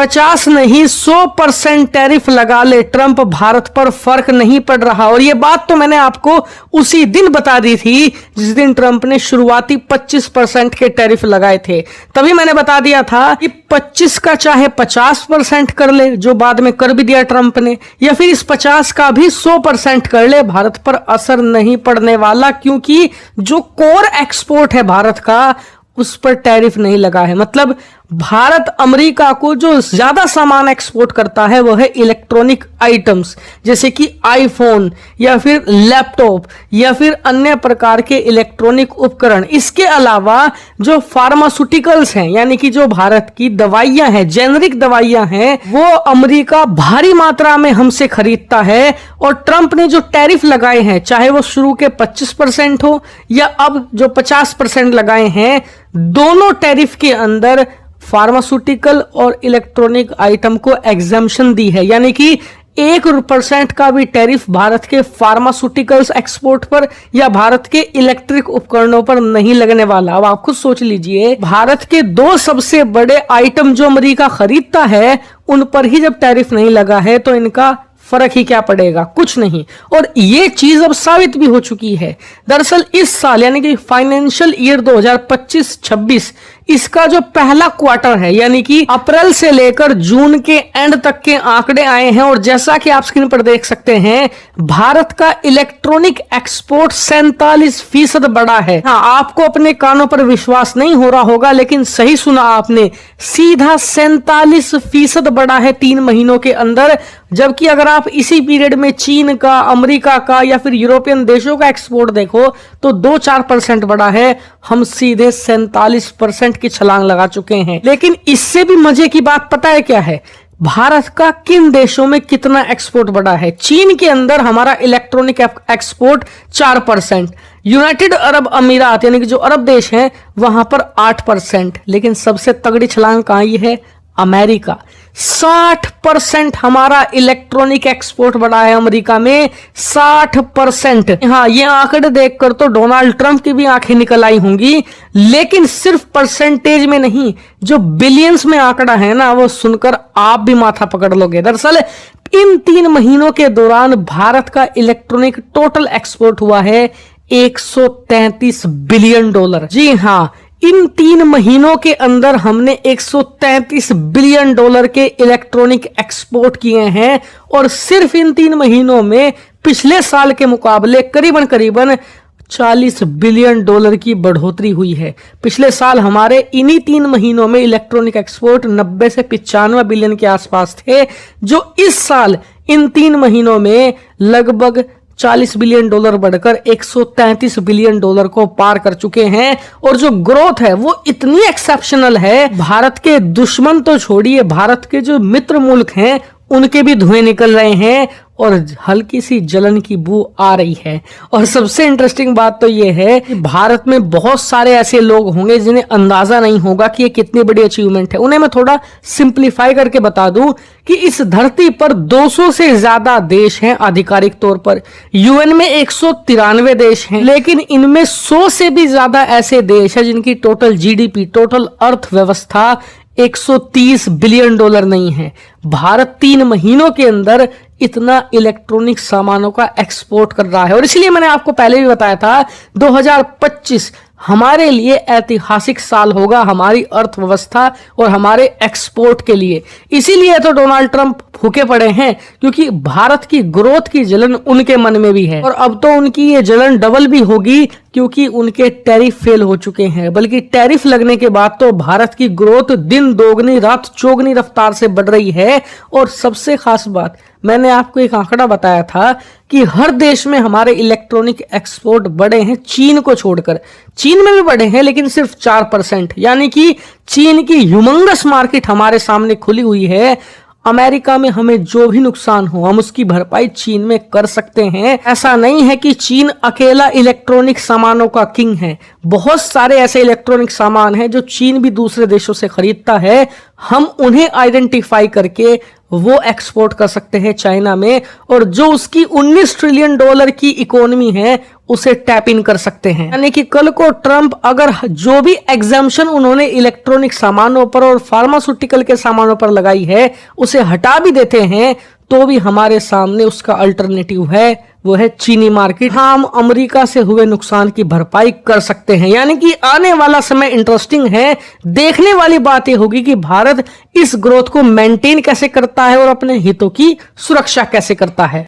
50 नहीं 100% टैरिफ लगा ले ट्रंप, भारत पर फर्क नहीं पड़ रहा। और ये बात तो मैंने आपको उसी दिन बता दी थी जिस दिन ट्रंप ने शुरुआती 25% के टैरिफ लगाए थे। तभी मैंने बता दिया था कि 25 का चाहे 50% कर ले, जो बाद में कर भी दिया ट्रंप ने, या फिर इस 50 का भी 100% कर ले, भारत पर असर नहीं पड़ने वाला, क्योंकि जो कोर एक्सपोर्ट है भारत का उस पर टैरिफ नहीं लगा है। मतलब भारत अमेरिका को जो ज्यादा सामान एक्सपोर्ट करता है वो है इलेक्ट्रॉनिक आइटम्स, जैसे कि आईफोन या फिर लैपटॉप या फिर अन्य प्रकार के इलेक्ट्रॉनिक उपकरण। इसके अलावा जो फार्मास्यूटिकल्स हैं, यानी कि जो भारत की दवाइयां हैं, जेनरिक दवाइयां हैं, वो अमेरिका भारी मात्रा में हमसे खरीदता है। और ट्रंप ने जो टैरिफ लगाए हैं, चाहे वो शुरू के 25% हो या अब जो 50% लगाए हैं, दोनों टैरिफ के अंदर फार्मास्यूटिकल और इलेक्ट्रॉनिक आइटम को एग्जम्पशन दी है। यानी कि 1% का भी टैरिफ भारत के फार्मास्यूटिकल्स एक्सपोर्ट पर या भारत के इलेक्ट्रिक उपकरणों पर नहीं लगने वाला। अब आप खुद सोच लीजिए, भारत के 2 सबसे बड़े आइटम जो अमेरिका खरीदता है उन पर ही जब टैरिफ नहीं लगा है तो इनका फर्क ही क्या पड़ेगा, कुछ नहीं। और ये चीज अब साबित भी हो चुकी है। दरअसल इस साल यानी कि फाइनेंशियल ईयर 2025-26 इसका जो पहला क्वार्टर है, यानी कि अप्रैल से लेकर जून के एंड तक के आंकड़े आए हैं। और जैसा कि आप स्क्रीन पर देख सकते हैं, भारत का इलेक्ट्रॉनिक एक्सपोर्ट 47% बढ़ा है। हाँ, आपको अपने कानों पर विश्वास नहीं हो रहा होगा, लेकिन सही सुना आपने, सीधा 47% बढ़ा है 3 महीनों के अंदर। जबकि अगर आप इसी पीरियड में चीन का, अमेरिका का या फिर यूरोपियन देशों का एक्सपोर्ट देखो तो 2-4% बढ़ा है। हम सीधे 47% की छलांग लगा चुके हैं। लेकिन इससे भी मजे की बात पता है क्या है? भारत का किन देशों में कितना एक्सपोर्ट बढ़ा है? चीन के अंदर हमारा इलेक्ट्रॉनिक एक्सपोर्ट 4%, यूनाइटेड अरब अमीरात यानी कि जो अरब देश हैं वहां पर 8%। लेकिन सबसे तगड़ी छलांग कहां ये है? अमेरिका। 60% हमारा इलेक्ट्रॉनिक एक्सपोर्ट बढ़ा है अमेरिका में, 60%। हाँ, ये आंकड़े देखकर तो डोनाल्ड ट्रंप की भी आंखें निकल आई होंगी, लेकिन सिर्फ परसेंटेज में नहीं, जो बिलियंस में आंकड़ा है ना, वो सुनकर आप भी माथा पकड़ लोगे। दरअसल इन 3 महीनों के दौरान भारत का इलेक्ट्रॉनिक टोटल एक्सपोर्ट हुआ है $133 बिलियन। जी हाँ, इन 3 महीनों के अंदर हमने $133 बिलियन के इलेक्ट्रॉनिक एक्सपोर्ट किए हैं। और सिर्फ इन 3 महीनों में पिछले साल के मुकाबले करीबन 40 बिलियन की बढ़ोतरी हुई है। पिछले साल हमारे इन्हीं 3 महीनों में इलेक्ट्रॉनिक एक्सपोर्ट 90 से 95 बिलियन के आसपास थे, जो इस साल इन 3 महीनों में लगभग $40 बिलियन बढ़कर $133 बिलियन को पार कर चुके हैं। और जो ग्रोथ है वो इतनी एक्सेप्शनल है, भारत के दुश्मन तो छोड़िए, भारत के जो मित्र मुल्क हैं उनके भी धुएं निकल रहे हैं और हल्की सी जलन की बू आ रही है। और सबसे इंटरेस्टिंग बात तो ये है कि भारत में बहुत सारे ऐसे लोग होंगे जिन्हें अंदाजा नहीं होगा कि ये कितनी बड़ी अचीवमेंट है। उन्हें मैं थोड़ा सिंप्लीफाई करके बता दूं कि इस धरती पर 200 से ज्यादा देश हैं आधिकारिक तौर पर। यूएन में 193 देश हैं, लेकिन इनमें 100 से भी ज्यादा ऐसे देश हैं जिनकी टोटल जीडीपी, टोटल अर्थव्यवस्था $130 बिलियन नहीं है। भारत 3 महीनों के अंदर इतना इलेक्ट्रॉनिक सामानों का एक्सपोर्ट कर रहा है। और इसलिए मैंने आपको पहले भी बताया था 2025 हमारे लिए ऐतिहासिक साल होगा, हमारी अर्थव्यवस्था और हमारे एक्सपोर्ट के लिए। इसीलिए तो डोनाल्ड ट्रंप फूके पड़े हैं, क्योंकि भारत की ग्रोथ की जलन उनके मन में भी है। और अब तो उनकी ये जलन डबल भी होगी, क्योंकि उनके टैरिफ फेल हो चुके हैं। बल्कि टैरिफ लगने के बाद तो भारत की ग्रोथ दिन दोगुनी रात चौगुनी रफ्तार से बढ़ रही है। और सबसे खास बात, मैंने आपको एक आंकड़ा बताया था कि हर देश में हमारे इलेक्ट्रॉनिक एक्सपोर्ट बढ़े हैं, चीन को छोड़कर। चीन में भी बढ़े हैं, लेकिन सिर्फ 4%। यानी कि चीन की ह्यूमंगस मार्केट हमारे सामने खुली हुई है। अमेरिका में हमें जो भी नुकसान हो हम उसकी भरपाई चीन में कर सकते हैं। ऐसा नहीं है कि चीन अकेला इलेक्ट्रॉनिक सामानों का किंग है। बहुत सारे ऐसे इलेक्ट्रॉनिक सामान हैं जो चीन भी दूसरे देशों से खरीदता है। हम उन्हें आइडेंटिफाई करके वो एक्सपोर्ट कर सकते हैं चाइना में। और जो उसकी $19 ट्रिलियन की इकोनॉमी है उसे टैप इन कर सकते हैं। यानी कि कल को ट्रंप अगर जो भी एग्जाम्पशन उन्होंने इलेक्ट्रॉनिक सामानों पर और फार्मास्यूटिकल के सामानों पर लगाई है उसे हटा भी देते हैं तो भी हमारे सामने उसका अल्टरनेटिव है, वो है चीनी मार्केट। हम अमेरिका से हुए नुकसान की भरपाई कर सकते हैं। यानी कि आने वाला समय इंटरेस्टिंग है। देखने वाली बात यह होगी कि भारत इस ग्रोथ को मेंटेन कैसे करता है और अपने हितों की सुरक्षा कैसे करता है।